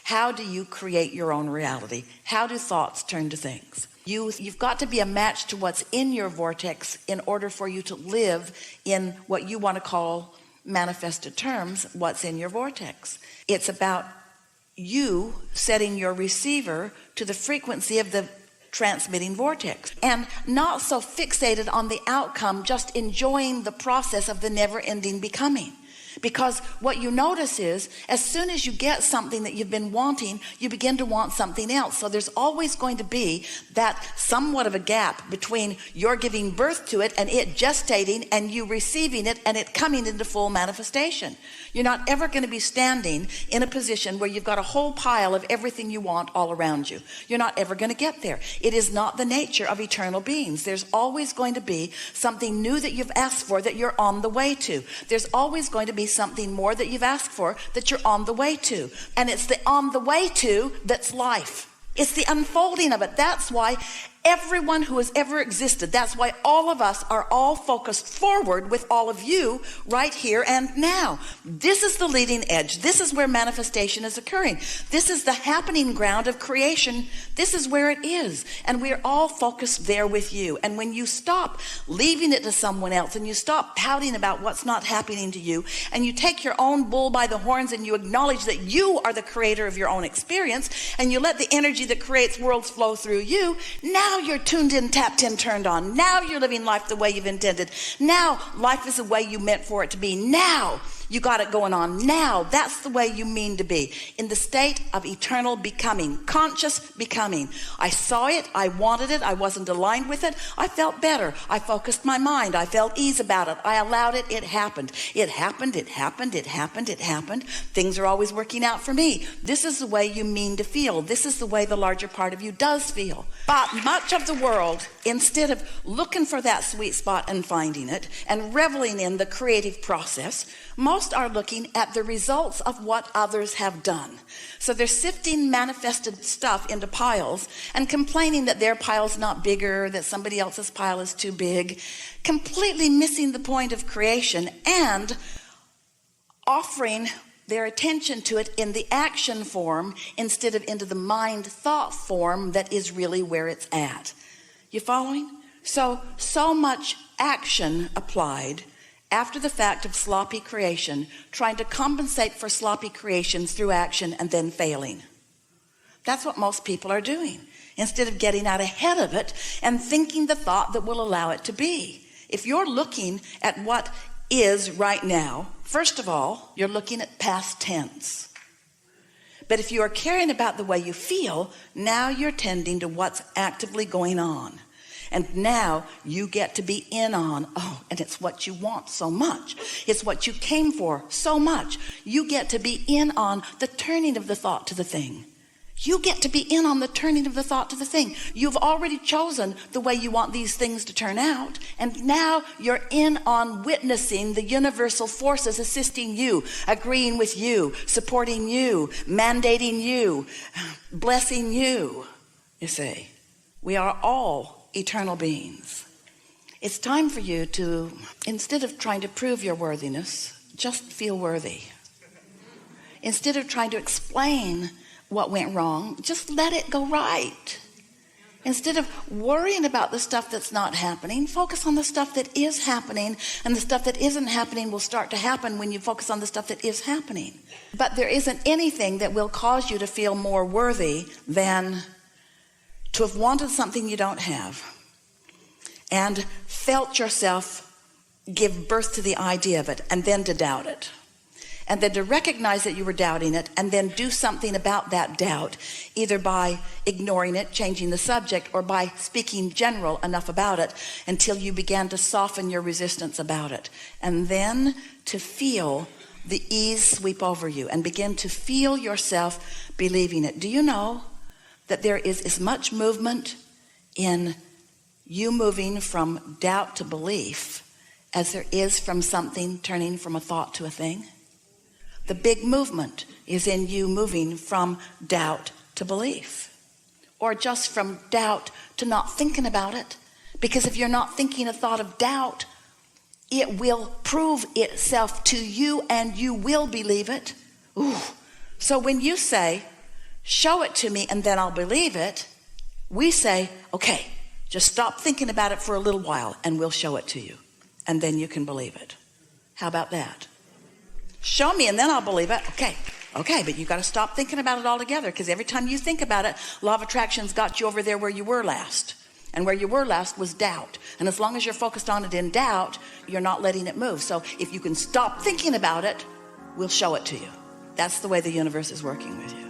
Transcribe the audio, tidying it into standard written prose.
How do you create your own reality? How do thoughts turn to things? You've got to be a match to what's in your vortex in order for you to live in what you want to call manifested terms, what's in your vortex. It's about you setting your receiver to the frequency of the transmitting vortex and not so fixated on the outcome, just enjoying the process of the never-ending becoming. Because what you notice is, as soon as you get something that you've been wanting, you begin to want something else. So there's always going to be that somewhat of a gap between your giving birth to it and it gestating and you receiving it and it coming into full manifestation. You're not ever going to be standing in a position where you've got a whole pile of everything you want all around you. You're not ever going to get there. It is not the nature of eternal beings. There's always going to be something new that you've asked for that you're on the way to. There's always going to be something more that you've asked for that you're on the way to. And it's the on the way to that's life. It's the unfolding of it. That's why everyone who has ever existed, that's why all of us are all focused forward with all of you right here and now. This is the leading edge. This is where manifestation is occurring. This is the happening ground of creation. This is where it is. And we're all focused there with you. And when you stop leaving it to someone else and you stop pouting about what's not happening to you and you take your own bull by the horns and you acknowledge that you are the creator of your own experience and you let the energy that creates worlds flow through you, now you're tuned in, tapped in, turned on. Now you're living life the way you've intended. Now life is the way you meant for it to be. Now you got it going on. Now that's the way you mean to be, in the state of eternal becoming, conscious becoming. I saw it, I wanted it, I wasn't aligned with it, I felt better, I focused my mind, I felt ease about it, I allowed it, it happened. It happened, it happened, it happened, it happened. Things are always working out for me. This is the way you mean to feel. This is the way the larger part of you does feel. But much of the world, instead of looking for that sweet spot and finding it and reveling in the creative process, most are looking at the results of what others have done. So they're sifting manifested stuff into piles and complaining that their pile's not bigger, that somebody else's pile is too big, completely missing the point of creation and offering their attention to it in the action form instead of into the mind thought form that is really where it's at. You following? So much action applied after the fact of sloppy creation, trying to compensate for sloppy creations through action and then failing. That's what most people are doing, instead of getting out ahead of it and thinking the thought that will allow it to be. If you're looking at what is right now, first of all, you're looking at past tense. But if you are caring about the way you feel, now you're tending to what's actively going on. And now you get to be in on, and it's what you want so much. It's what you came for so much. You get to be in on the turning of the thought to the thing. You get to be in on the turning of the thought to the thing. You've already chosen the way you want these things to turn out. And now you're in on witnessing the universal forces assisting you, agreeing with you, supporting you, mandating you, blessing you. You see, we are all eternal beings. It's time for you to, instead of trying to prove your worthiness, just feel worthy. Instead of trying to explain what went wrong, just let it go right. Instead of worrying about the stuff that's not happening, focus on the stuff that is happening, and the stuff that isn't happening will start to happen when you focus on the stuff that is happening. But there isn't anything that will cause you to feel more worthy than to have wanted something you don't have and felt yourself give birth to the idea of it and then to doubt it. And then to recognize that you were doubting it and then do something about that doubt, either by ignoring it, changing the subject, or by speaking general enough about it until you began to soften your resistance about it. And then to feel the ease sweep over you and begin to feel yourself believing it. Do you know that there is as much movement in you moving from doubt to belief as there is from something turning from a thought to a thing? The big movement is in you moving from doubt to belief, or just from doubt to not thinking about it. Because if you're not thinking a thought of doubt, it will prove itself to you and you will believe it. Ooh. So when you say, show it to me and then I'll believe it. We say, okay, just stop thinking about it for a little while and we'll show it to you. And then you can believe it. How about that? Show me and then I'll believe it. Okay, but you got to stop thinking about it altogether, because every time you think about it, law of attraction's got you over there where you were last. And where you were last was doubt. And as long as you're focused on it in doubt, you're not letting it move. So if you can stop thinking about it, we'll show it to you. That's the way the universe is working with you.